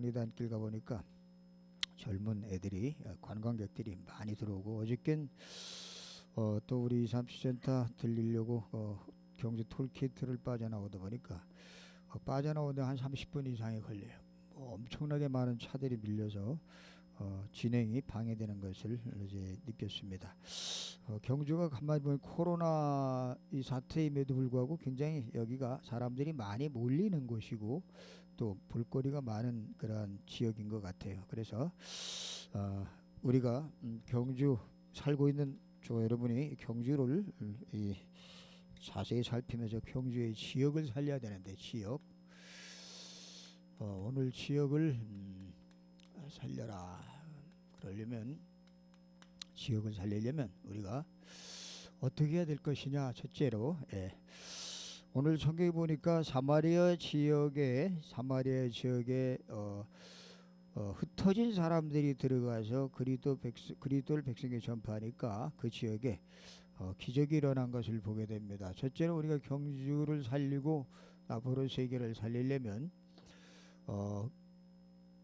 경리단길 가보니까 젊은 애들이 관광객들이 많이 들어오고 어저께는 또 우리 237센터 들리려고 경주 톨게이트를 빠져나오다 보니까 빠져나오는데 한 30분 이상이 걸려요. 엄청나게 많은 차들이 밀려서 진행이 방해되는 것을 이제 느꼈습니다. 경주가 간만에 보면 코로나 이 사태임에도 불구하고 굉장히 여기가 사람들이 많이 몰리는 곳이고 또 볼거리가 많은 그러한 지역인 것 같아요. 그래서 우리가 경주 살고 있는 저 여러분이 경주를 자세히 살피면서 경주의 지역을 살려야 되는데 지역 오늘 지역을 살려라. 그러려면 지역을 살리려면 우리가 어떻게 해야 될 것이냐. 첫째로 오늘 성경에 보니까 사마리아 지역에 흩어진 사람들이 들어가서 그리스도를 백성에게 전파하니까 그 지역에 기적이 일어난 것을 보게 됩니다. 첫째로 우리가 경주를 살리고 앞으로 세계를 살리려면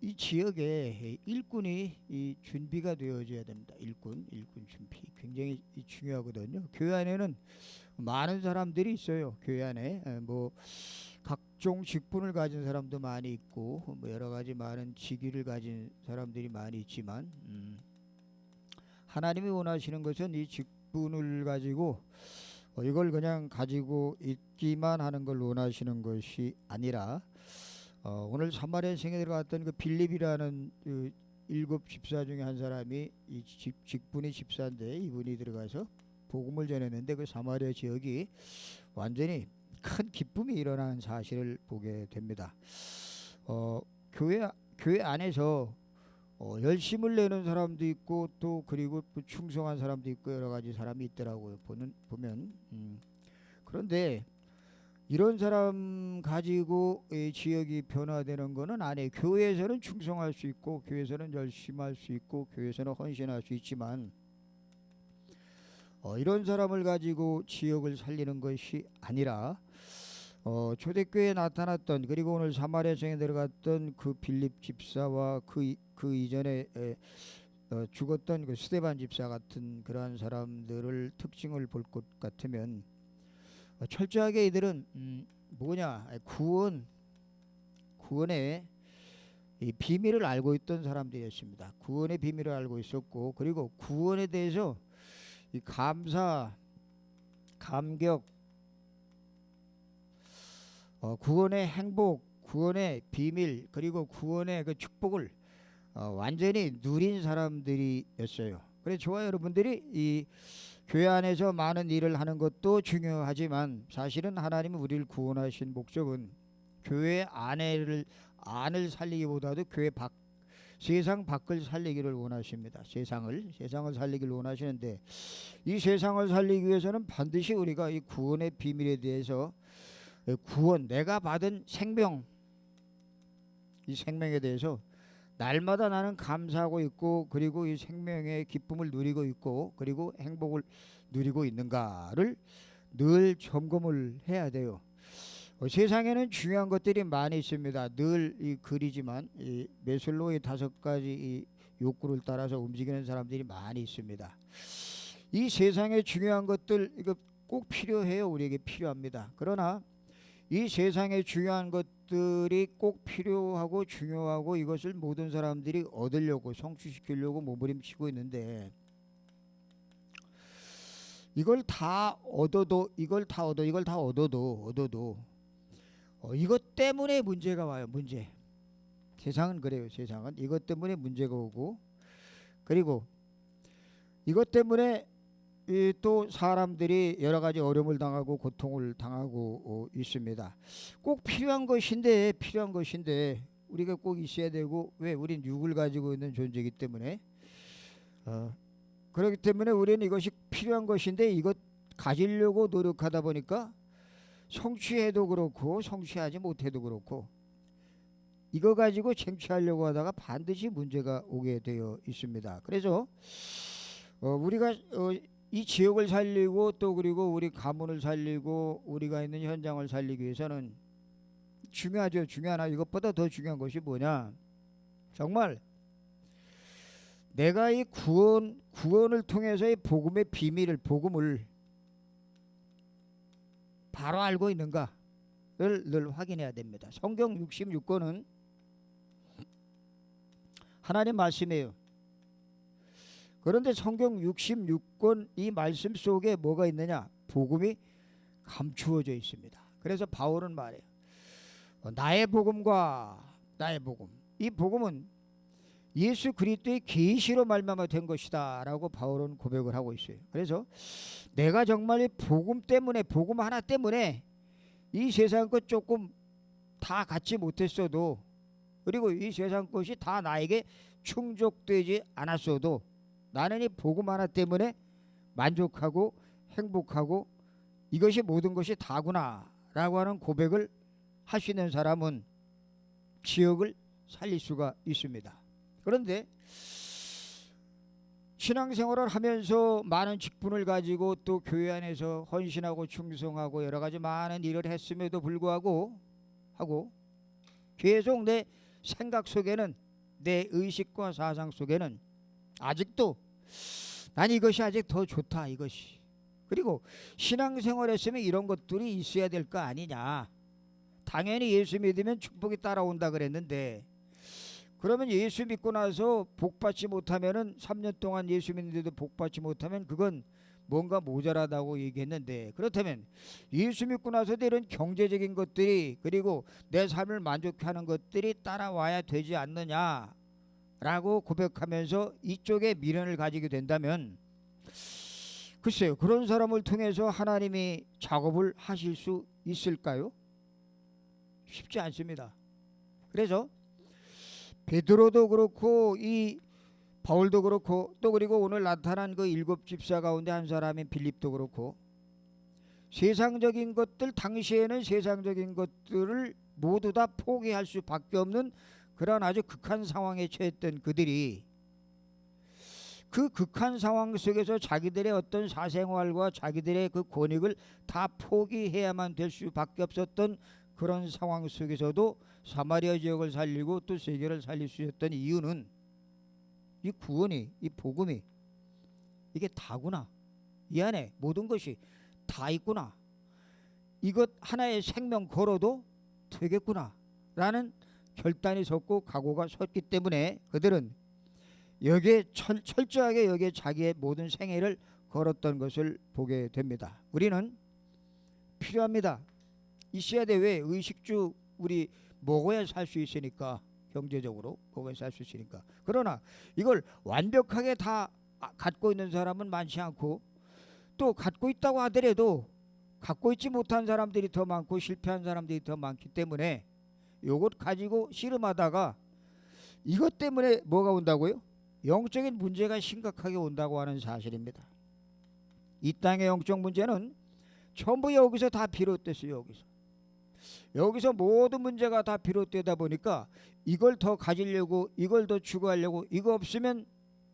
이 지역에 일꾼이 준비가 되어져야 됩니다. 일꾼 준비 굉장히 중요하거든요. 교회 안에는 많은 사람들이 있어요. 교회 안에 뭐 각종 직분을 가진 사람도 많이 있고 뭐 여러 가지 많은 직위를 가진 사람들이 많이 있지만 하나님이 원하시는 것은 이 직분을 가지고 이걸 그냥 가지고 있기만 하는 걸 원하시는 것이 아니라 오늘 사마리아 성에 들어갔던 그 빌립이라는 그 7 집사 중에 한 사람이 이 직분이 집사인데 이분이 들어가서 복음을 전했는데 그 사마리아 지역이 완전히 큰 기쁨이 일어나는 사실을 보게 됩니다. 교회 안에서 열심을 내는 사람도 있고 또 그리고 충성한 사람도 있고 여러 가지 사람이 있더라고요. 보면 그런데 이런 사람 가지고 이 지역이 변화되는 것은 아니에요. 교회에서는 충성할 수 있고 교회에서는 열심할 수 있고 교회에서는 헌신할 수 있지만 이런 사람을 가지고 지역을 살리는 것이 아니라 초대교회에 나타났던 그리고 오늘 사마리아 성에 들어갔던 그 빌립 집사와 그 이전에 죽었던 그 스데반 집사 같은 그러한 사람들을 특징을 볼 것 같으면 철저하게 이들은 구원의 이 비밀을 알고 있던 사람들이었습니다. 구원의 비밀을 알고 있었고 그리고 구원에 대해서 이 감사, 감격, 구원의 행복, 구원의 비밀 그리고 구원의 그 축복을 완전히 누린 사람들이었어요. 그래서 저와 여러분들이 이 교회 안에서 많은 일을 하는 것도 중요하지만 사실은 하나님이 우리를 구원하신 목적은 교회 안을 살리기보다도 교회 세상 밖을 살리기를 원하십니다. 세상을 살리기를 원하시는데 이 세상을 살리기 위해서는 반드시 우리가 이 구원의 비밀에 대해서 내가 받은 생명, 이 생명에 대해서 날마다 나는 감사하고 있고 그리고 이 생명의 기쁨을 누리고 있고 그리고 행복을 누리고 있는가를 늘 점검을 해야 돼요. 세상에는 중요한 것들이 많이 있습니다. 늘 이 글이지만 이 메슬로의 5가지 이 욕구를 따라서 움직이는 사람들이 많이 있습니다. 이 세상에 중요한 것들 이거 꼭 필요해요. 우리에게 필요합니다. 그러나 이 세상에 중요한 것들이 꼭 필요하고 중요하고 이것을 모든 사람들이 얻으려고 성취시키려고 몸부림치고 있는데 이걸 다 얻어도 이것 때문에 문제가 와요. 세상은 그래요. 세상은 이것 때문에 문제가 오고 그리고 이것 때문에 또 사람들이 여러 가지 어려움을 당하고 고통을 당하고 있습니다. 꼭 필요한 것인데 우리가 꼭 있어야 되고 왜 우린 육을 가지고 있는 존재이기 때문에 그렇기 때문에 우리는 이것이 필요한 것인데 이것 가지려고 노력하다 보니까 성취해도 그렇고 성취하지 못해도 그렇고 이거 가지고 쟁취하려고 하다가 반드시 문제가 오게 되어 있습니다. 그래서 우리가 이 지역을 살리고 또 그리고 우리 가문을 살리고 우리가 있는 현장을 살리기 위해서는 중요하죠. 중요하나 이것보다 더 중요한 것이 뭐냐? 정말 내가 이 구원을 통해서 이 복음의 비밀을 복음을 바로 알고 있는가를 늘 확인해야 됩니다. 성경 66권은 하나님 말씀이에요. 그런데 성경 66권 이 말씀 속에 뭐가 있느냐? 복음이 감추어져 있습니다. 그래서 바울은 말해요. 나의 복음과 나의 복음. 이 복음은 예수 그리스도의 계시로 말미암아 된 것이다 라고 바울은 고백을 하고 있어요. 그래서 내가 정말 이 복음 때문에 복음 하나 때문에 이 세상 것 조금 다 갖지 못했어도 그리고 이 세상 것이 다 나에게 충족되지 않았어도 나는 이 복음 하나 때문에 만족하고 행복하고 이것이 모든 것이 다구나 라고 하는 고백을 할 수 있는 사람은 지역을 살릴 수가 있습니다. 그런데 신앙생활을 하면서 많은 직분을 가지고 또 교회 안에서 헌신하고 충성하고 여러 가지 많은 일을 했음에도 불구하고 하고 계속 내 생각 속에는 내 의식과 사상 속에는 아직도 난 이것이 아직 더 좋다 이것이. 그리고 신앙생활 했으면 이런 것들이 있어야 될 거 아니냐. 당연히 예수 믿으면 축복이 따라온다 그랬는데 그러면 예수 믿고 나서 복받지 못하면은 3년 동안 예수 믿는데도 복받지 못하면 그건 뭔가 모자라다고 얘기했는데 그렇다면 예수 믿고 나서도 이런 경제적인 것들이 그리고 내 삶을 만족하는 것들이 따라와야 되지 않느냐라고 고백하면서 이쪽에 미련을 가지게 된다면 글쎄요, 그런 사람을 통해서 하나님이 작업을 하실 수 있을까요? 쉽지 않습니다. 그래서 베드로도 그렇고 이 바울도 그렇고 또 그리고 오늘 나타난 그 7 집사 가운데 한 사람인 빌립도 그렇고 세상적인 것들 당시에는 세상적인 것들을 모두 다 포기할 수밖에 없는 그런 아주 극한 상황에 처했던 그들이 그 극한 상황 속에서 자기들의 어떤 사생활과 자기들의 그 권익을 다 포기해야만 될 수밖에 없었던 그런 상황 속에서도 사마리아 지역을 살리고 또 세계를 살릴 수 있었던 이유는 이 구원이 이 복음이 이게 다구나. 이 안에 모든 것이 다 있구나. 이것 하나의 생명 걸어도 되겠구나 라는 결단이 섰고 각오가 섰기 때문에 그들은 여기에 철저하게 여기에 자기의 모든 생애를 걸었던 것을 보게 됩니다. 우리는 필요합니다. 있어야 돼. 왜? 의식주 우리 먹어야 살 수 있으니까 경제적으로 먹어야 살 수 있으니까. 그러나 이걸 완벽하게 다 갖고 있는 사람은 많지 않고 또 갖고 있다고 하더라도 갖고 있지 못한 사람들이 더 많고 실패한 사람들이 더 많기 때문에 요것 가지고 씨름하다가 이것 때문에 뭐가 온다고요? 영적인 문제가 심각하게 온다고 하는 사실입니다. 이 땅의 영적 문제는 전부 여기서 다 비롯됐어요. 여기서 모든 문제가 다 비롯되다 보니까 이걸 더 가지려고 이걸 더 추구하려고 이거 없으면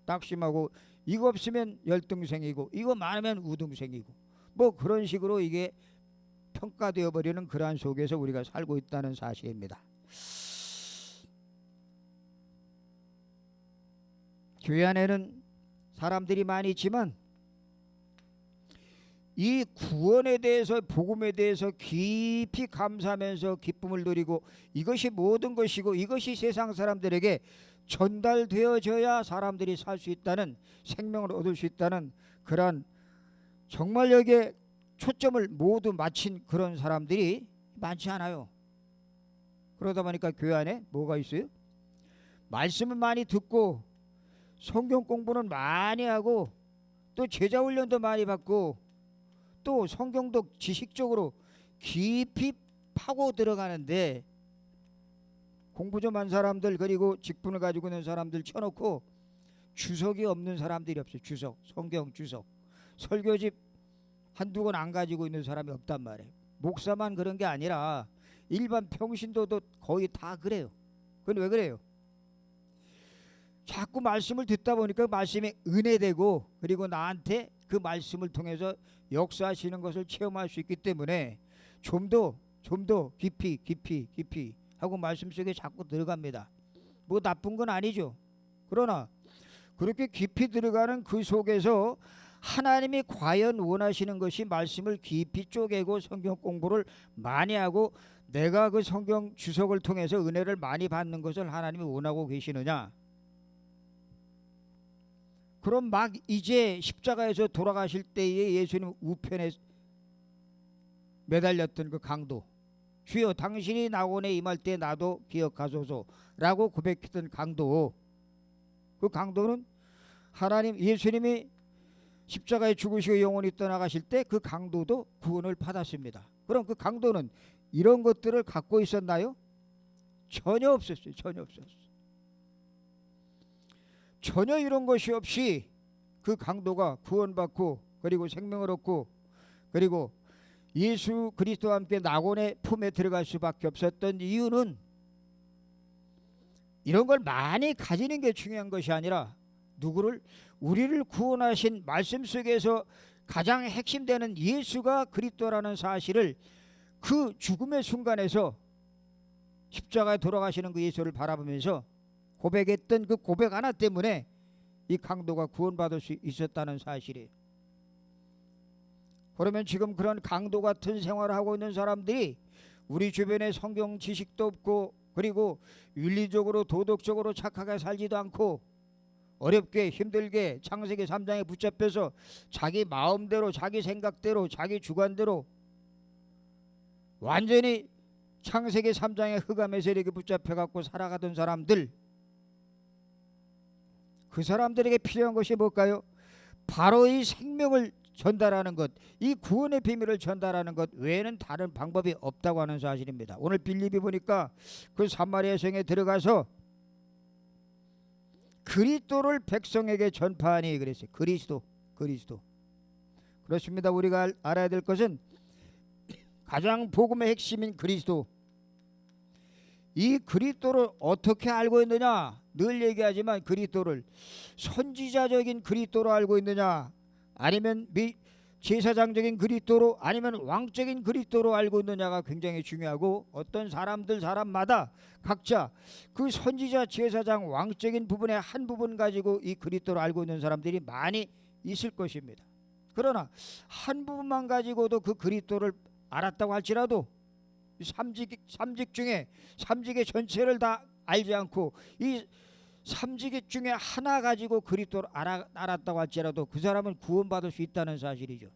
낙심하고 이거 없으면 열등생이고 이거 많으면 우등생이고 뭐 그런 식으로 이게 평가되어 버리는 그러한 속에서 우리가 살고 있다는 사실입니다. 교회 안에는 사람들이 많이 있지만 이 구원에 대해서 복음에 대해서 깊이 감사하면서 기쁨을 누리고 이것이 모든 것이고 이것이 세상 사람들에게 전달되어져야 사람들이 살 수 있다는 생명을 얻을 수 있다는 그런 정말 여기에 초점을 모두 맞춘 그런 사람들이 많지 않아요. 그러다 보니까 교회 안에 뭐가 있어요? 말씀을 많이 듣고 성경 공부는 많이 하고 또 제자 훈련도 많이 받고 또 성경도 지식적으로 깊이 파고 들어가는데 공부 좀 한 사람들 그리고 직분을 가지고 있는 사람들 쳐놓고 주석이 없는 사람들이 없어요. 주석, 성경 주석. 설교집 한두 권 안 가지고 있는 사람이 없단 말이에요. 목사만 그런 게 아니라 일반 평신도도 거의 다 그래요. 그건 왜 그래요? 자꾸 말씀을 듣다 보니까 말씀이 은혜되고 그리고 나한테 그 말씀을 통해서 역사하시는 것을 체험할 수 있기 때문에 좀 더 깊이 하고 말씀 속에 자꾸 들어갑니다. 뭐 나쁜 건 아니죠. 그러나 그렇게 깊이 들어가는 그 속에서 하나님이 과연 원하시는 것이 말씀을 깊이 쪼개고 성경 공부를 많이 하고 내가 그 성경 주석을 통해서 은혜를 많이 받는 것을 하나님이 원하고 계시느냐? 그럼 막 이제 십자가에서 돌아가실 때에 예수님 우편에 매달렸던 그 강도, 주여 당신이 낙원에 임할 때 나도 기억하소서라고 고백했던 강도, 그 강도는 하나님 예수님이 십자가에 죽으시고 영원히 떠나가실 때 그 강도도 구원을 받았습니다. 그럼 그 강도는 이런 것들을 갖고 있었나요? 전혀 없었어요. 전혀 없었어요. 전혀 이런 것이 없이 그 강도가 구원받고 그리고 생명을 얻고 그리고 예수 그리스도와 함께 낙원의 품에 들어갈 수밖에 없었던 이유는 이런 걸 많이 가지는 게 중요한 것이 아니라 누구를 우리를 구원하신 말씀 속에서 가장 핵심되는 예수가 그리스도라는 사실을 그 죽음의 순간에서 십자가에 돌아가시는 그 예수를 바라보면서 고백했던 그 고백 하나 때문에 이 강도가 구원받을 수 있었다는 사실이에요. 그러면 지금 그런 강도 같은 생활을 하고 있는 사람들이 우리 주변에 성경 지식도 없고 그리고 윤리적으로 도덕적으로 착하게 살지도 않고 어렵게 힘들게 창세기 3장에 붙잡혀서 자기 마음대로 자기 생각대로 자기 주관대로 완전히 창세기 3장의 흑암에서 이렇게 붙잡혀갖고 살아가던 사람들, 그 사람들에게 필요한 것이 뭘까요? 바로 이 생명을 전달하는 것, 이 구원의 비밀을 전달하는 것 외에는 다른 방법이 없다고 하는 사실입니다. 오늘 빌립이 보니까 그 사마리아 성에 들어가서 그리스도를 백성에게 전파하니 그랬어요. 그리스도. 그렇습니다. 우리가 알아야 될 것은 가장 복음의 핵심인 그리스도. 이 그리스도를 어떻게 알고 있느냐? 늘 얘기하지만 그리스도를 선지자적인 그리스도로 알고 있느냐? 아니면 제사장적인 그리스도로 아니면 왕적인 그리스도로 알고 있느냐가 굉장히 중요하고 어떤 사람마다 각자 그 선지자 제사장 왕적인 부분의 한 부분 가지고 이 그리스도를 알고 있는 사람들이 많이 있을 것입니다. 그러나 한 부분만 가지고도 그 그리스도를 알았다고 할지라도 삼직 중에 삼직의 전체를 다 알지 않고 이 삼직 중에 하나 가지고 그리스도를 알았다고 할지라도 그 사람은 구원받을 수 있다는 사실이죠.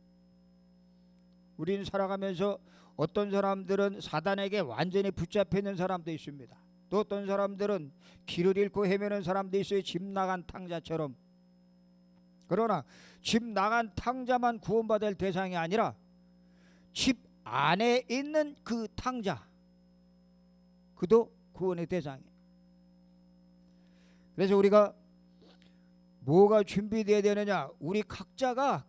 우리는 살아가면서 어떤 사람들은 사단에게 완전히 붙잡혀 있는 사람도 있습니다. 또 어떤 사람들은 길을 잃고 헤매는 사람도 있어요. 집 나간 탕자처럼. 그러나 집 나간 탕자만 구원받을 대상이 아니라 집 안에 있는 그 탕자, 그도 구원의 대상이에요. 그래서 우리가 뭐가 준비되어야 되느냐? 우리 각자가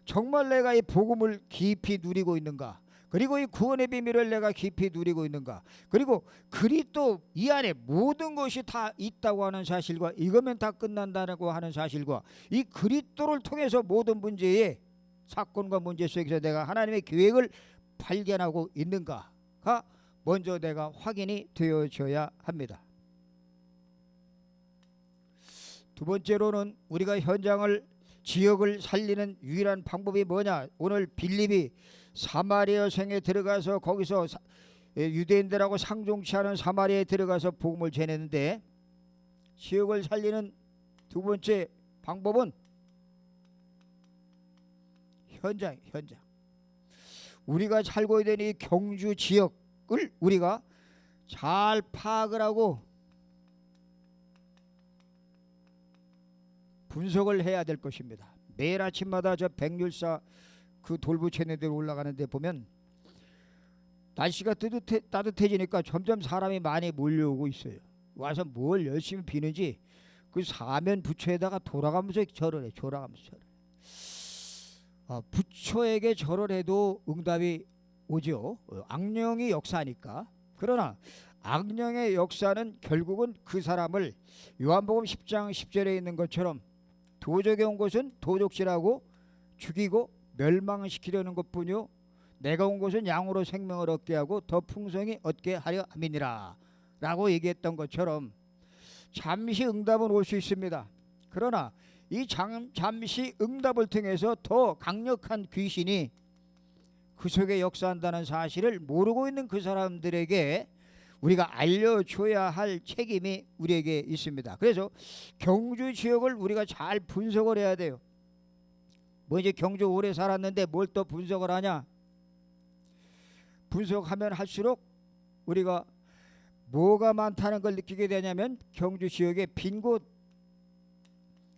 정말 내가 이 복음을 깊이 누리고 있는가? 그리고 이 구원의 비밀을 내가 깊이 누리고 있는가? 그리고 그리스도 이 안에 모든 것이 다 있다고 하는 사실과 이거면 다 끝난다고 하는 사실과 이 그리스도를 통해서 모든 문제의 사건과 문제 속에서 내가 하나님의 계획을 발견하고 있는가가 먼저 내가 확인이 되어져야 합니다. 두 번째로는 우리가 지역을 살리는 유일한 방법이 뭐냐? 오늘 빌립이 사마리아 성에 들어가서 거기서 유대인들하고 상종치 않은 사마리아에 들어가서 복음을 전했는데 지역을 살리는 두 번째 방법은 현장. 우리가 살고 있는 이 경주 지역을 우리가 잘 파악을 하고 분석을 해야 될 것입니다. 매일 아침마다 저 백률사 그 돌부채는 데로 올라가는데 보면 날씨가 따뜻해지니까 점점 사람이 많이 몰려오고 있어요. 와서 뭘 열심히 비는지 그 사면 부처에다가 돌아가면서 절을 해. 부처에게 절을 해도 응답이 오죠. 악령이 역사하니까. 그러나 악령의 역사는 결국은 그 사람을 요한복음 10장 10절에 있는 것처럼 도적에 온 것은 도적질하고 죽이고 멸망시키려는 것뿐이요 내가 온 것은 양으로 생명을 얻게 하고 더 풍성히 얻게 하려 함이니라 라고 얘기했던 것처럼 잠시 응답은 올 수 있습니다. 그러나 이 잠시 응답을 통해서 더 강력한 귀신이 그 속에 역사한다는 사실을 모르고 있는 그 사람들에게 우리가 알려줘야 할 책임이 우리에게 있습니다. 그래서 경주 지역을 우리가 잘 분석을 해야 돼요. 뭐 이제 경주 오래 살았는데 뭘 또 분석을 하냐? 분석하면 할수록 우리가 뭐가 많다는 걸 느끼게 되냐면 경주 지역의 빈 곳,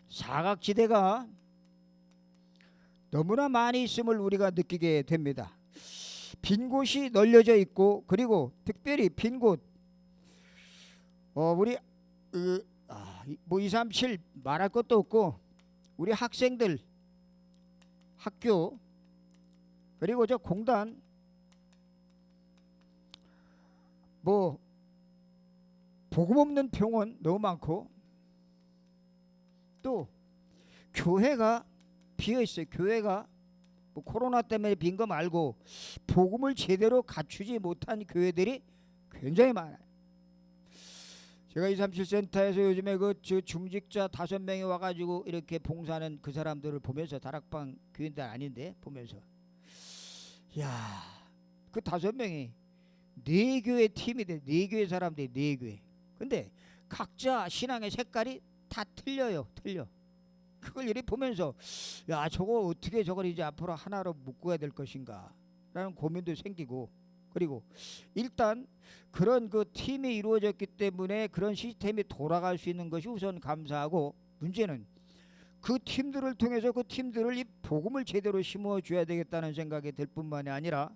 사각지대가 너무나 많이 있음을 우리가 느끼게 됩니다. 빈 곳이 널려져 있고, 그리고 특별히 빈 곳, 우리 뭐 237 말할 것도 없고, 우리 학생들 학교, 그리고 저 공단, 뭐 복음 없는 병원 너무 많고, 또 교회가 비어 있어요. 교회가 뭐 코로나 때문에 빈 거 말고 복음을 제대로 갖추지 못한 교회들이 굉장히 많아요. 제가 237센터에서 요즘에 그 중직자 5명이 와가지고 이렇게 봉사하는 그 사람들을 보면서, 다락방 교인들 아닌데 보면서, 야, 그 5명이 4교회 팀이 돼. 4교회 사람들이 4교회. 근데 각자 신앙의 색깔이 다 틀려요. 틀려. 그걸 이렇게 보면서, 야, 저거 어떻게 저걸 이제 앞으로 하나로 묶어야 될 것인가 라는 고민도 생기고, 그리고 일단 그런 그 팀이 이루어졌기 때문에 그런 시스템이 돌아갈 수 있는 것이 우선 감사하고, 문제는 그 팀들을 통해서 그 팀들을 이 복음을 제대로 심어줘야 되겠다는 생각이 들 뿐만이 아니라,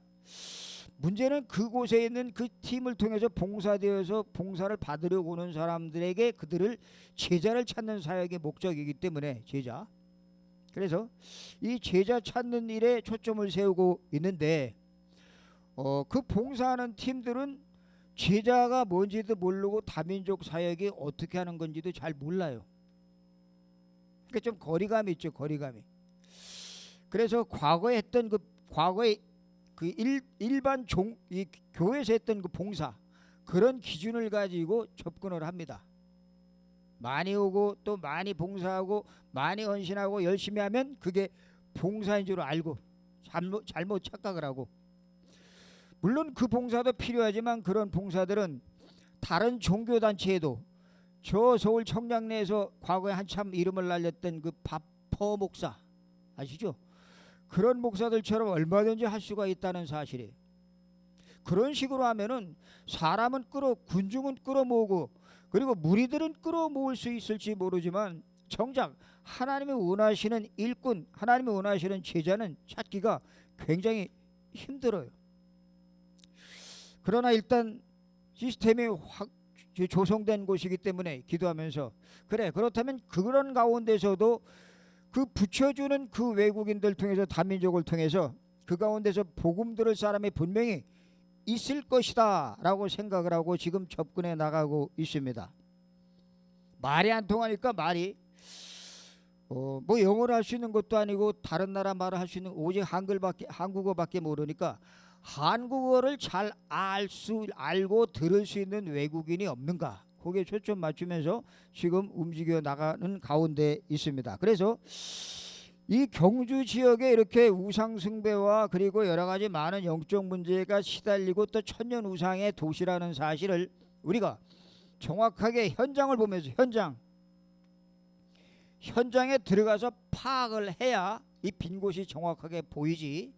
문제는 그곳에 있는 그 팀을 통해서 봉사되어서 봉사를 받으려고 오는 사람들에게 그들을 제자를 찾는 사역의 목적이기 때문에 제자, 그래서 이 제자 찾는 일에 초점을 세우고 있는데, 그 봉사하는 팀들은 제자가 뭔지도 모르고 다민족 사역이 어떻게 하는 건지도 잘 몰라요. 그러니까 좀 거리감이 있죠. 거리감이. 그래서 과거에 했던 과거에 일반 이 교회에서 했던 그 봉사, 그런 기준을 가지고 접근을 합니다. 많이 오고 또 많이 봉사하고 많이 헌신하고 열심히 하면 그게 봉사인 줄 알고 잘못 착각을 하고, 물론 그 봉사도 필요하지만 그런 봉사들은 다른 종교단체에도, 저 서울 청량리에서 과거에 한참 이름을 날렸던 그 바퍼 목사 아시죠? 그런 목사들처럼 얼마든지 할 수가 있다는 사실이에요. 그런 식으로 하면은 사람은 군중은 끌어모으고, 그리고 무리들은 끌어모을 수 있을지 모르지만 정작 하나님이 원하시는 일꾼, 하나님이 원하시는 제자는 찾기가 굉장히 힘들어요. 그러나 일단 시스템이 조성된 곳이기 때문에 기도하면서, 그래, 그렇다면 그런 가운데서도 그 붙여주는 그 외국인들 통해서, 다민족을 통해서 그 가운데서 복음 들을 사람이 분명히 있을 것이다 라고 생각을 하고 지금 접근해 나가고 있습니다. 말이 안 통하니까 말이 뭐 영어를 할 수 있는 것도 아니고 다른 나라 말을 할 수 있는, 오직 한국어밖에 모르니까 한국어를 잘 알고 들을 수 있는 외국인이 없는가, 거기에 초점 맞추면서 지금 움직여 나가는 가운데 있습니다. 그래서 이 경주 지역에 이렇게 우상 숭배와 그리고 여러 가지 많은 영적 문제가 시달리고 또 천년 우상의 도시라는 사실을 우리가 정확하게 현장을 보면서, 현장에 들어가서 파악을 해야 이 빈 곳이 정확하게 보이지.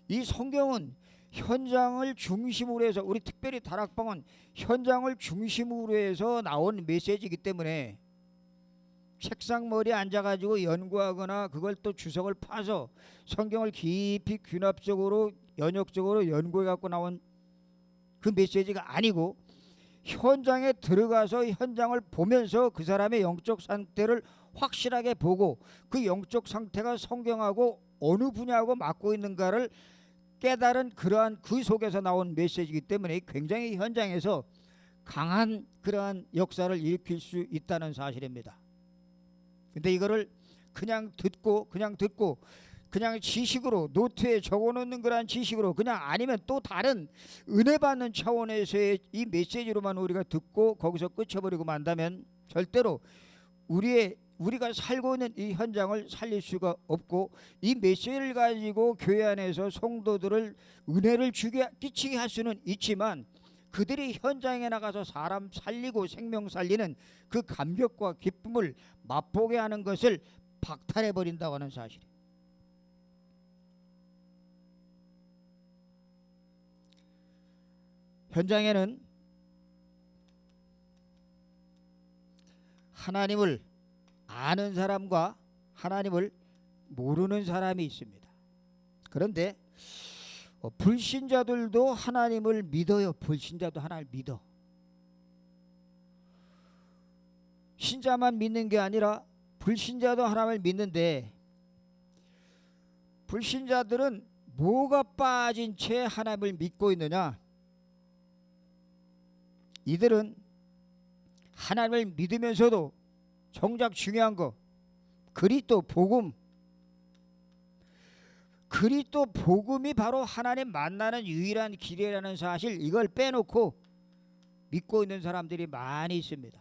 이 성경은 현장을 중심으로 해서, 우리 특별히 다락방은 현장을 중심으로 해서 나온 메시지이기 때문에 책상 머리에 앉아가지고 연구하거나 그걸 또 주석을 파서 성경을 깊이 귀납적으로 연역적으로 연구해갖고 나온 그 메시지가 아니고, 현장에 들어가서 현장을 보면서 그 사람의 영적 상태를 확실하게 보고 그 영적 상태가 성경하고 어느 분야하고 맞고 있는가를 깨달은 그러한 그 속에서 나온 메시지이기 때문에 굉장히 현장에서 강한 그러한 역사를 일으킬 수 있다는 사실입니다. 근데 이거를 그냥 듣고 그냥 지식으로 노트에 적어놓는 그런 지식으로 그냥 아니면 또 다른 은혜 받는 차원에서의 이 메시지로만 우리가 듣고 거기서 끝쳐버리고 만다면 절대로 우리가 살고 있는 이 현장을 살릴 수가 없고, 이 메시지를 가지고 교회 안에서 성도들을 은혜를 끼치게 할 수는 있지만 그들이 현장에 나가서 사람 살리고 생명 살리는 그 감격과 기쁨을 맛보게 하는 것을 박탈해 버린다고 하는 사실. 현장에는 하나님을 아는 사람과 하나님을 모르는 사람이 있습니다. 그런데 불신자들도 하나님을 믿어요. 불신자도 하나님을 믿어. 신자만 믿는 게 아니라 불신자도 하나님을 믿는데, 불신자들은 뭐가 빠진 채 하나님을 믿고 있느냐? 이들은 하나님을 믿으면서도 정작 중요한 거 그리스도 복음, 그리스도 복음이 바로 하나님 만나는 유일한 길이라는 사실, 이걸 빼놓고 믿고 있는 사람들이 많이 있습니다.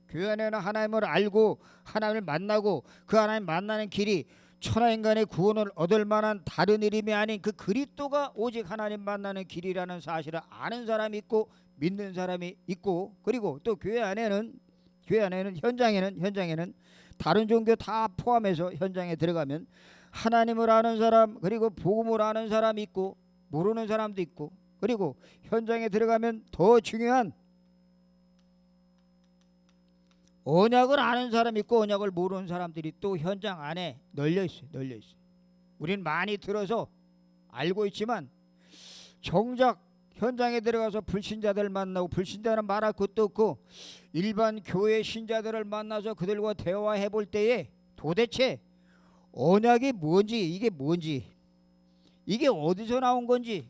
교회 안에는 하나님을 알고 하나님을 만나고 그 하나님 만나는 길이 천하인간의 구원을 얻을 만한 다른 이름이 아닌 그 그리스도가 오직 하나님 만나는 길이라는 사실을 아는 사람이 있고 믿는 사람이 있고, 그리고 또 교회 안에는 현장에는 다른 종교 다 포함해서 현장에 들어가면 하나님을 아는 사람, 그리고 복음을 아는 사람이 있고 모르는 사람도 있고, 그리고 현장에 들어가면 더 중요한 언약을 아는 사람이 있고 언약을 모르는 사람들이 또 현장 안에 널려 있어요. 우리는 많이 들어서 알고 있지만 정작 현장에 들어가서 불신자들 만나고, 불신자는 말할 것도 없고 일반 교회 신자들을 만나서 그들과 대화해 볼 때에 도대체 언약이 뭔지, 이게 어디서 나온 건지,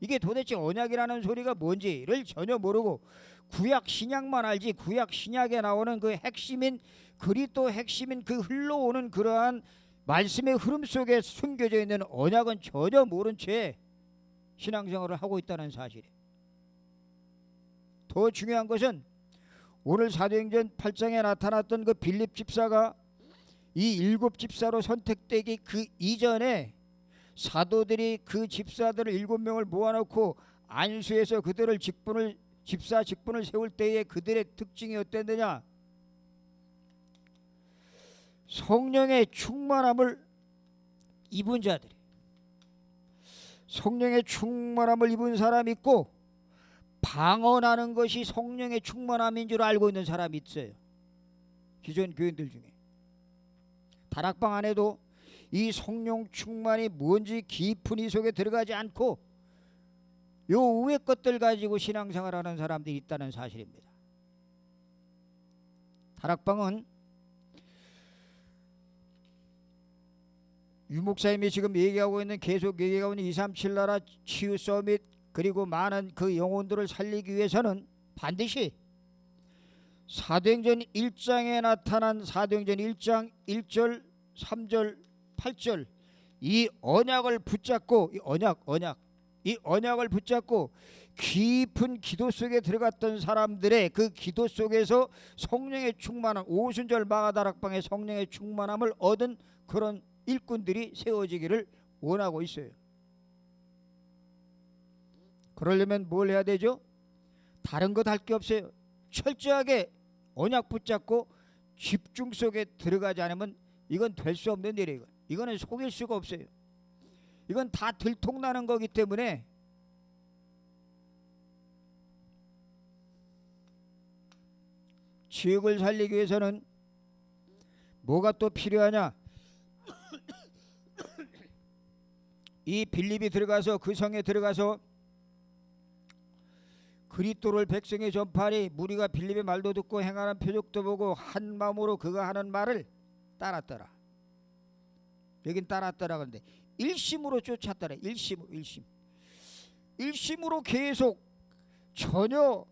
이게 도대체 언약이라는 소리가 뭔지를 전혀 모르고 구약 신약만 알지, 구약 신약에 나오는 그 핵심인 그리스도 핵심인 그 흘러오는 그러한 말씀의 흐름 속에 숨겨져 있는 언약은 전혀 모른 채 신앙생활을 하고 있다는 사실이에요. 더 중요한 것은 오늘 사도행전 8장에 나타났던 그 빌립 집사가 이 7 집사로 선택되기 그 이전에 사도들이 그 집사들을 7명을 모아놓고 안수해서 그들을 집사 직분을 세울 때에 그들의 특징이 어땠느냐? 성령의 충만함을 입은 자들이, 성령의 충만함을 입은 사람이 있고 방언하는 것이 성령의 충만함인 줄 알고 있는 사람이 있어요. 기존 교인들 중에 다락방 안에도 이 성령 충만이 뭔지 깊은 이 속에 들어가지 않고 요 위의 것들 가지고 신앙생활하는 사람들이 있다는 사실입니다. 다락방은 유 목사님이 지금 계속 얘기하고 있는 237 나라 치유 서밋, 그리고 많은 그 영혼들을 살리기 위해서는 반드시 사도행전 1장에 나타난 사도행전 1장 1절 3절 8절 이 언약을 붙잡고, 이 언약을 붙잡고 깊은 기도 속에 들어갔던 사람들의 그 기도 속에서 성령의 충만함, 오순절 마가다락방의 성령의 충만함을 얻은 그런 일꾼들이 세워지기를 원하고 있어요. 그러려면 뭘 해야 되죠? 다른 것 할 게 없어요. 철저하게 언약 붙잡고 집중 속에 들어가지 않으면 이건 될 수 없는 일이에요. 이거는 속일 수가 없어요. 이건 다 들통나는 거기 때문에 지역을 살리기 위해서는 뭐가 또 필요하냐? 이 빌립이 들어가서 그 성에 들어가서 그리스도를 백성에 전파하니 무리가 빌립의 말도 듣고 행하는 표적도 보고 한 마음으로 그가 하는 말을 따랐더라. 여긴 따랐더라 그런데 일심으로 쫓았더라. 일심으로 계속 전혀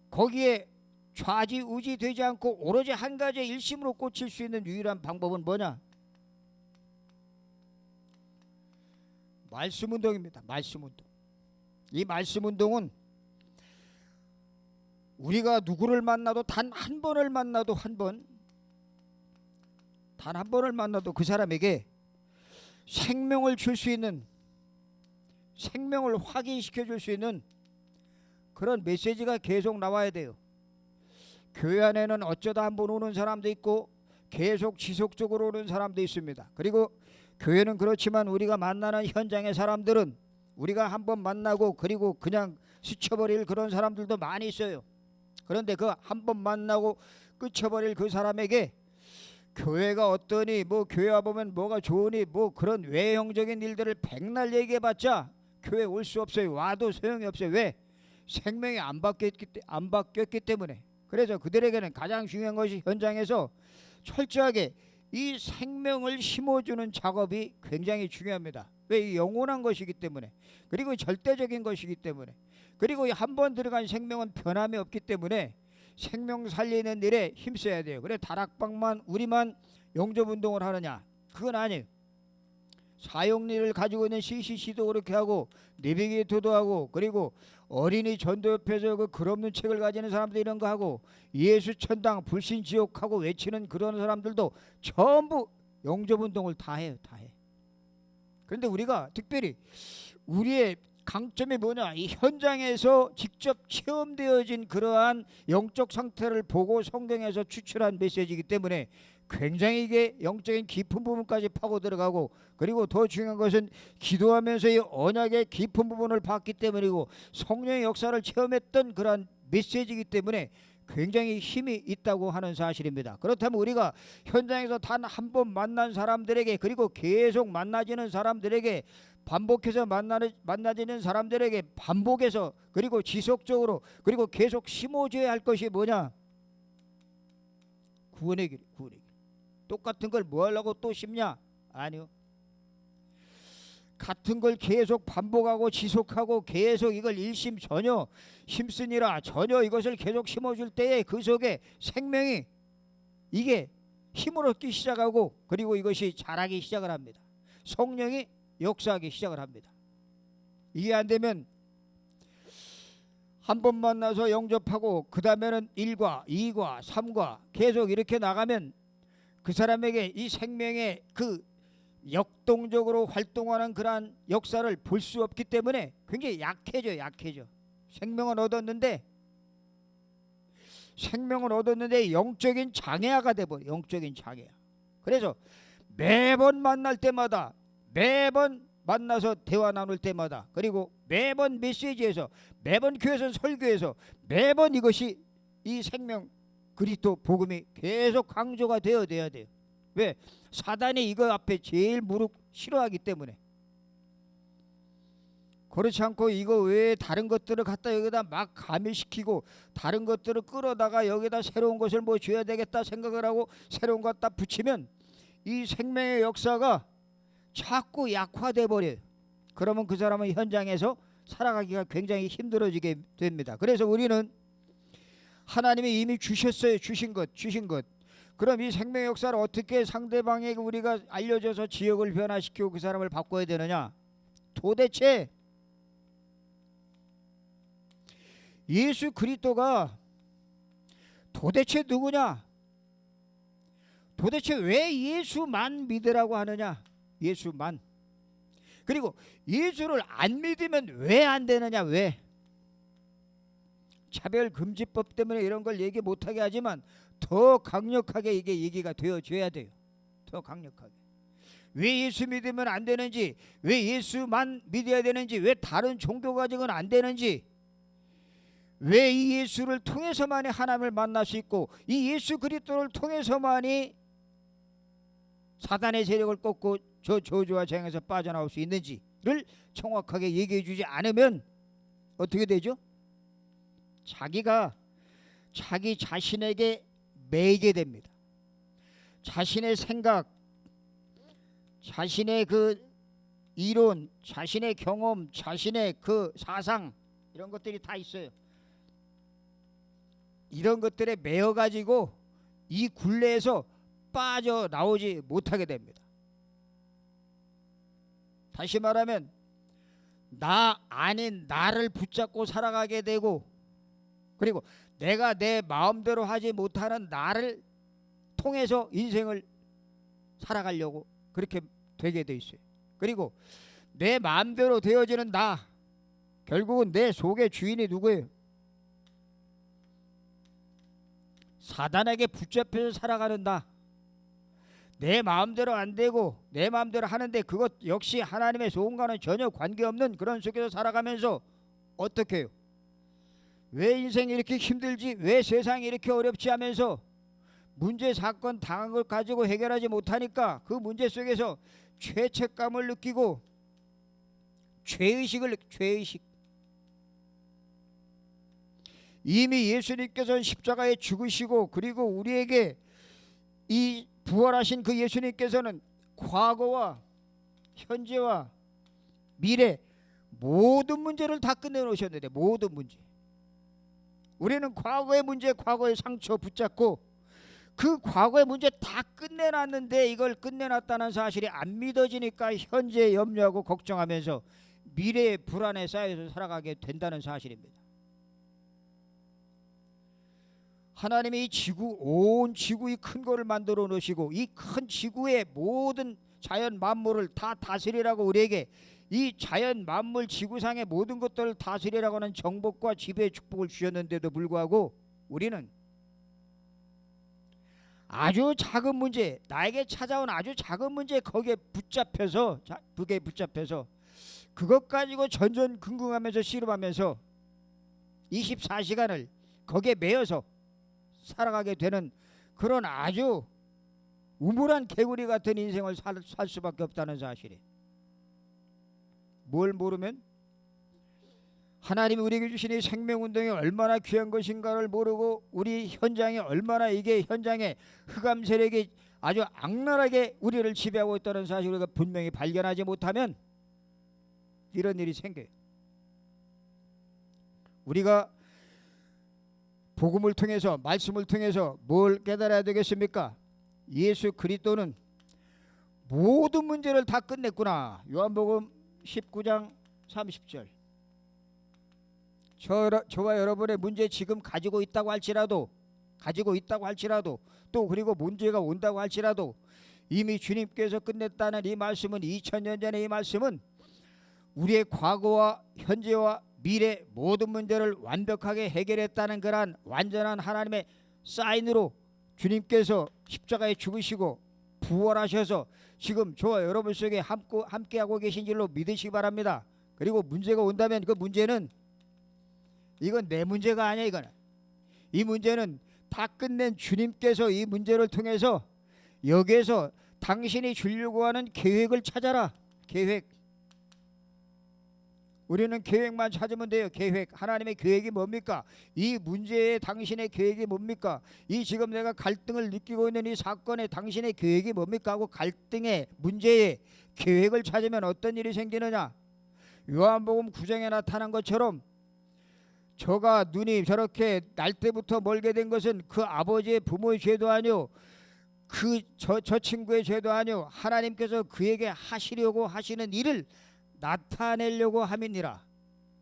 거기에 좌지우지 되지 않고 오로지 한 가지의 일심으로 꽂힐 수 있는 유일한 방법은 뭐냐? 말씀 운동입니다. 말씀 운동. 이 말씀 운동은 우리가 누구를 만나도 단 한 번을 만나도 단 한 번을 만나도 그 사람에게 생명을 줄 수 있는, 생명을 확인시켜 줄 수 있는 그런 메시지가 계속 나와야 돼요. 교회 안에는 어쩌다 한 번 오는 사람도 있고 계속 지속적으로 오는 사람도 있습니다. 그리고 교회는 그렇지만 우리가 만나는 현장의 사람들은 우리가 한 번 만나고 그리고 그냥 스쳐버릴 그런 사람들도 많이 있어요. 그런데 그 한 번 만나고 끝쳐버릴 그 사람에게 교회가 어떠니, 뭐 교회 와보면 뭐가 좋으니, 뭐 그런 외형적인 일들을 백날 얘기해봤자 교회 올 수 없어요. 와도 소용이 없어요. 왜? 생명이 안 바뀌었기 때문에. 그래서 그들에게는 가장 중요한 것이 현장에서 철저하게 이 생명을 심어주는 작업이 굉장히 중요합니다. 왜? 이 영원한 것이기 때문에, 그리고 절대적인 것이기 때문에, 그리고 한 번 들어간 생명은 변함이 없기 때문에 생명 살리는 일에 힘써야 돼요. 그래 다락방만 우리만 영접운동을 하느냐? 그건 아니에요. 사용리를 가지고 있는 CCC도 그렇게 하고 내비게이터도 하고, 그리고 어린이 전도협회에서 그 글없는 책을 가지는 사람들 이런 거 하고, 예수 천당 불신 지옥하고 외치는 그런 사람들도 전부 영접운동을 다 해요. 다 해. 그런데 우리가 특별히 우리의 강점이 뭐냐? 이 현장에서 직접 체험되어진 그러한 영적 상태를 보고 성경에서 추출한 메시지이기 때문에 굉장히 이게 영적인 깊은 부분까지 파고 들어가고, 그리고 더 중요한 것은 기도하면서 이 언약의 깊은 부분을 봤기 때문이고 성령의 역사를 체험했던 그러한 메시지이기 때문에 굉장히 힘이 있다고 하는 사실입니다. 그렇다면 우리가 현장에서 단 한 번 만난 사람들에게, 그리고 계속 만나지는 사람들에게, 반복해서 만나지는 사람들에게 반복해서 그리고 지속적으로 그리고 계속 심어줘야 할 것이 뭐냐? 구원의 길, 구원의 길. 똑같은 걸 뭐 하려고 또 심냐? 아니요. 같은 걸 계속 반복하고 지속하고 계속 이걸 일심전혀 힘쓰니라 전혀 이것을 계속 심어줄 때에 그 속에 생명이 이게 힘을 얻기 시작하고, 그리고 이것이 자라기 시작을 합니다. 성령이 역사하기 시작을 합니다. 이게 안 되면 한 번 만나서 영접하고 그 다음에는 1과 2과 3과 계속 이렇게 나가면 그 사람에게 이 생명의 그 역동적으로 활동하는 그러한 역사를 볼 수 없기 때문에 굉장히 약해져. 생명은 얻었는데 영적인 장애아가 돼버려. 영적인 장애아. 그래서 매번 만날 때마다, 매번 만나서 대화 나눌 때마다, 그리고 매번 메시지에서, 매번 교회에서 설교에서 매번 이것이 이 생명 그리스도 복음이 계속 강조가 되어야 돼요. 왜? 사단이 이거 앞에 제일 무릎 싫어하기 때문에. 그렇지 않고 이거 외에 다른 것들을 갖다 여기다 막 가미시키고 다른 것들을 끌어다가 여기다 새로운 것을 뭐 줘야 되겠다 생각을 하고 새로운 것 갖다 붙이면 이 생명의 역사가 자꾸 약화돼 버려요. 그러면 그 사람은 현장에서 살아가기가 굉장히 힘들어지게 됩니다. 그래서 우리는 하나님이 이미 주셨어요. 주신 것. 그럼 이 생명의 역사를 어떻게 상대방에게 우리가 알려줘서 지역을 변화시키고 그 사람을 바꿔야 되느냐? 도대체 예수 그리스도가 도대체 누구냐? 도대체 왜 예수만 믿으라고 하느냐? 예수만. 그리고 예수를 안 믿으면 왜 안 되느냐? 왜? 차별금지법 때문에 이런 걸 얘기 못하게 하지만 더 강력하게 이게 얘기가 되어줘야 돼요. 더 강력하게. 왜 예수 믿으면 안 되는지, 왜 예수만 믿어야 되는지, 왜 다른 종교 가지고는 안 되는지, 왜 이 예수를 통해서만이 하나님을 만날 수 있고 이 예수 그리스도를 통해서만이 사단의 세력을 꺾고 저 저주와 재앙에서 빠져나올 수 있는지를 정확하게 얘기해 주지 않으면 어떻게 되죠? 자기가 자기 자신에게 매이게 됩니다. 자신의 생각, 자신의 그 이론, 자신의 경험, 자신의 그 사상, 이런 것들이 다 있어요. 이런 것들에 매여 가지고 이 굴레에서 빠져나오지 못하게 됩니다. 다시 말하면 나 아닌 나를 붙잡고 살아가게 되고, 그리고 내가 내 마음대로 하지 못하는 나를 통해서 인생을 살아가려고 그렇게 되게 돼 있어요. 그리고 내 마음대로 되어지는 나, 결국은 내 속의 주인이 누구예요? 사단에게 붙잡혀서 살아가는 나. 내 마음대로 안 되고 내 마음대로 하는데 그것 역시 하나님의 소원과는 전혀 관계없는 그런 속에서 살아가면서 어떻게 해요? 왜 인생이 이렇게 힘들지? 왜 세상이 이렇게 어렵지? 하면서 문제 사건 당한 걸 가지고 해결하지 못하니까 그 문제 속에서 죄책감을 느끼고 죄의식. 이미 예수님께서는 십자가에 죽으시고, 그리고 우리에게 이 부활하신 그 예수님께서는 과거와 현재와 미래 모든 문제를 다 끝내놓으셨는데, 모든 문제, 우리는 과거의 문제, 과거의 상처 붙잡고 그 과거의 문제 다 끝내놨는데 이걸 끝내놨다는 사실이 안 믿어지니까 현재 염려하고 걱정하면서 미래의 불안에 쌓여서 살아가게 된다는 사실입니다. 하나님이 이 지구, 온 지구 이 큰 거를 만들어 놓으시고 이 큰 지구의 모든 자연 만물을 다 다스리라고 우리에게 이 자연 만물 지구상의 모든 것들을 다스리라고 하는 정복과 지배의 축복을 주셨는데도 불구하고 우리는 아주 작은 문제, 나에게 찾아온 아주 작은 문제 거기에 붙잡혀서 그것 가지고 전전긍긍하면서 씨름하면서 24시간을 거기에 매여서 살아가게 되는 그런 아주 우물한 개구리 같은 인생을 살 수밖에 없다는 사실이, 뭘 모르면 하나님이 우리에게 주신 이 생명운동이 얼마나 귀한 것인가를 모르고 우리 현장에 얼마나 이게 현장에 흑암 세력이 아주 악랄하게 우리를 지배하고 있다는 사실을 우리가 분명히 발견하지 못하면 이런 일이 생겨요. 우리가 복음을 통해서, 말씀을 통해서 뭘 깨달아야 되겠습니까? 예수 그리스도는 모든 문제를 다 끝냈구나. 요한복음 19장 30절. 저와 여러분의 문제 지금 가지고 있다고 할지라도 또 그리고 문제가 온다고 할지라도 이미 주님께서 끝냈다는 이 말씀은, 2000년 전의 이 말씀은 우리의 과거와 현재와 미래 모든 문제를 완벽하게 해결했다는 그러한 완전한 하나님의 사인으로 주님께서 십자가에 죽으시고 부활하셔서 지금 저와 여러분 속에 함께하고 계신 줄로 믿으시기 바랍니다. 그리고 문제가 온다면 그 문제는 이건 내 문제가 아니야. 이 문제는 다 끝낸 주님께서 이 문제를 통해서 여기에서 당신이 주려고 하는 계획을 찾아라. 계획. 우리는 계획만 찾으면 돼요. 계획. 하나님의 계획이 뭡니까? 이 문제에 당신의 계획이 뭡니까? 이 지금 내가 갈등을 느끼고 있는 이 사건에 당신의 계획이 뭡니까? 하고 갈등의 문제에 계획을 찾으면 어떤 일이 생기느냐? 요한복음 9장에 나타난 것처럼 저가 눈이 저렇게 날 때부터 멀게 된 것은 그 아버지의 부모의 죄도 아니오, 저 친구의 죄도 아니오, 하나님께서 그에게 하시려고 하시는 일을 나타내려고 함이니라.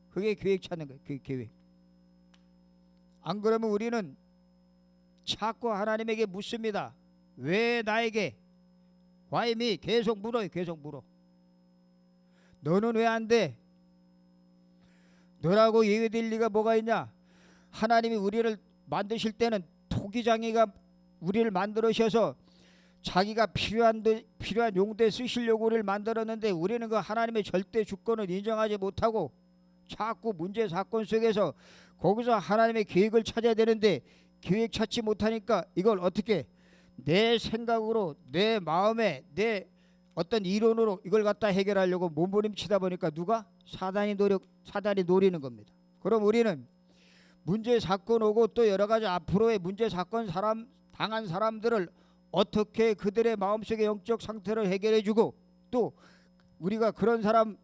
그게 계획 찾는 거예요. 그 계획. 안 그러면 우리는 자꾸 하나님에게 묻습니다. 왜 나에게? Why me? 계속 물어요. 너는 왜 안 돼? 너라고 예외될 리가 뭐가 있냐? 하나님이 우리를 만드실 때는 토기장이가 우리를 만들으셔서 자기가 필요한 용도에 쓰시려고 우리를 만들었는데 우리는 그 하나님의 절대 주권을 인정하지 못하고 자꾸 문제 사건 속에서 거기서 하나님의 계획을 찾아야 되는데 계획 찾지 못하니까 이걸 어떻게 내 생각으로, 내 마음에, 내 어떤 이론으로 이걸 갖다 해결하려고 몸부림치다 보니까 누가? 사단이 노리는 겁니다. 그럼 우리는 문제 사건 오고 또 여러 가지 앞으로의 문제 사건 당한 사람들을 어떻게 그들의 마음속의 영적 상태를 해결해주고 또 우리가 그런 사람,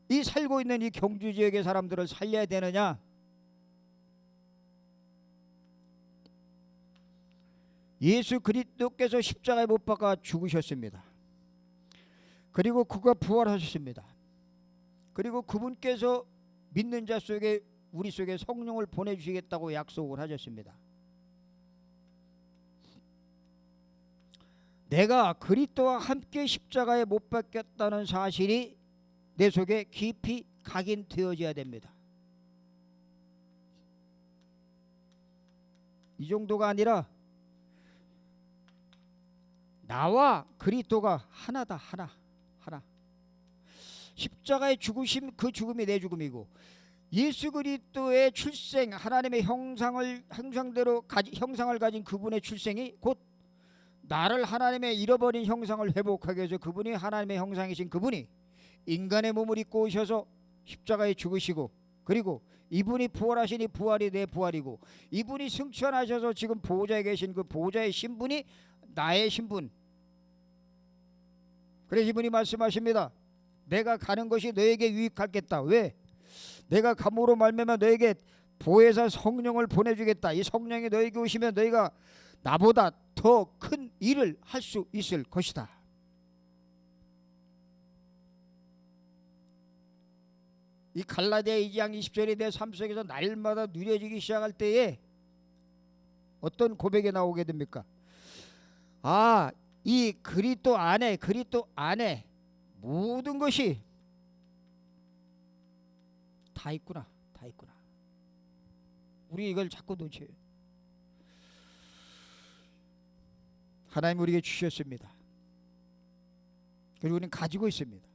이 살고 있는 이 경주 지역의 사람들을 살려야 되느냐? 예수 그리스도께서 십자가에 못 박아 죽으셨습니다. 그리고 그가 부활하셨습니다. 그리고 그분께서 믿는 자 속에 우리 속에 성령을 보내주시겠다고 약속을 하셨습니다. 내가 그리스도와 함께 십자가에 못 박혔다는 사실이 내 속에 깊이 각인되어져야 됩니다. 이 정도가 아니라 나와 그리스도가 하나다. 하나. 십자가의 죽으심, 그 죽음이 내 죽음이고 예수 그리스도의 출생, 하나님의 형상을 형상을 가진 그분의 출생이 곧 나를 하나님의 잃어버린 형상을 회복하게 해서 그분이 하나님의 형상이신 그분이 인간의 몸을 입고 오셔서 십자가에 죽으시고, 그리고 이분이 부활하시니 부활이 내 부활이고, 이분이 승천하셔서 지금 보호자에 계신 그 보호자의 신분이 나의 신분. 그래서 이분이 말씀하십니다. 내가 가는 것이 너에게 유익하겠다. 왜? 내가 감으로 말미암아 너에게 보혜사 성령을 보내주겠다. 이 성령이 너에게 오시면 너희가 나보다 더 큰 일을 할 수 있을 것이다. 이 갈라디아 2장 20절이 내 삶 속에서 날마다 누려지기 시작할 때에 어떤 고백이 나오게 됩니까? 아, 이 그리스도 안에 모든 것이 다 있구나. 우리 이걸 자꾸 놓쳐요. 하나님 우리에게 주셨습니다. 그리고 우리는 가지고 있습니다.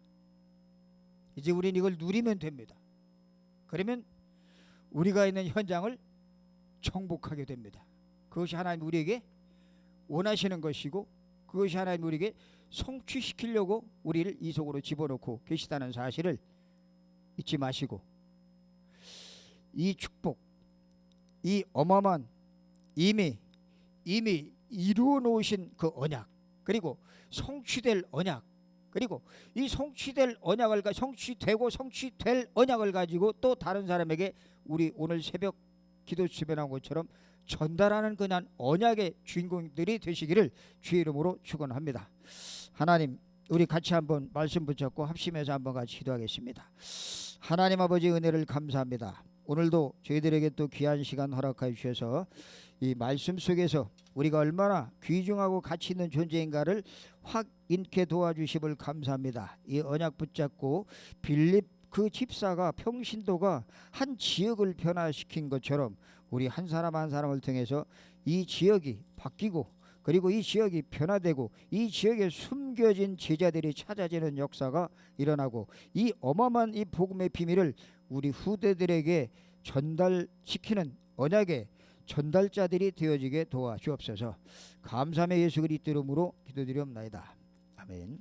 이제 우리는 이걸 누리면 됩니다. 그러면 우리가 있는 현장을 정복하게 됩니다. 그것이 하나님 우리에게 원하시는 것이고, 그것이 하나님 우리에게 성취시키려고 우리를 이 속으로 집어넣고 계시다는 사실을 잊지 마시고, 이 축복, 이 어마어마한 이미 이루어 놓으신 그 언약, 그리고 성취될 언약, 그리고 이 성취될 언약을 가지고 또 다른 사람에게 우리 오늘 새벽 기도 수련한 것처럼 전달하는 그냥 언약의 주인공들이 되시기를 주의 이름으로 축원합니다. 하나님, 우리 같이 한번 말씀 붙잡고 합심해서 한번 같이 기도하겠습니다. 하나님 아버지, 은혜를 감사합니다. 오늘도 저희들에게 또 귀한 시간 허락하여 주셔서 이 말씀 속에서 우리가 얼마나 귀중하고 가치 있는 존재인가를 확인케 도와주심을 감사합니다. 이 언약 붙잡고 빌립 그 집사가, 평신도가 한 지역을 변화시킨 것처럼 우리 한 사람 한 사람을 통해서 이 지역이 바뀌고, 그리고 이 지역이 변화되고, 이 지역에 숨겨진 제자들이 찾아지는 역사가 일어나고, 이 어마어마한 이 복음의 비밀을 우리 후대들에게 전달시키는 언약의 전달자들이 되어지게 도와주옵소서. 감사함의 예수 그리스도 이름으로 기도드리옵나이다. 아멘.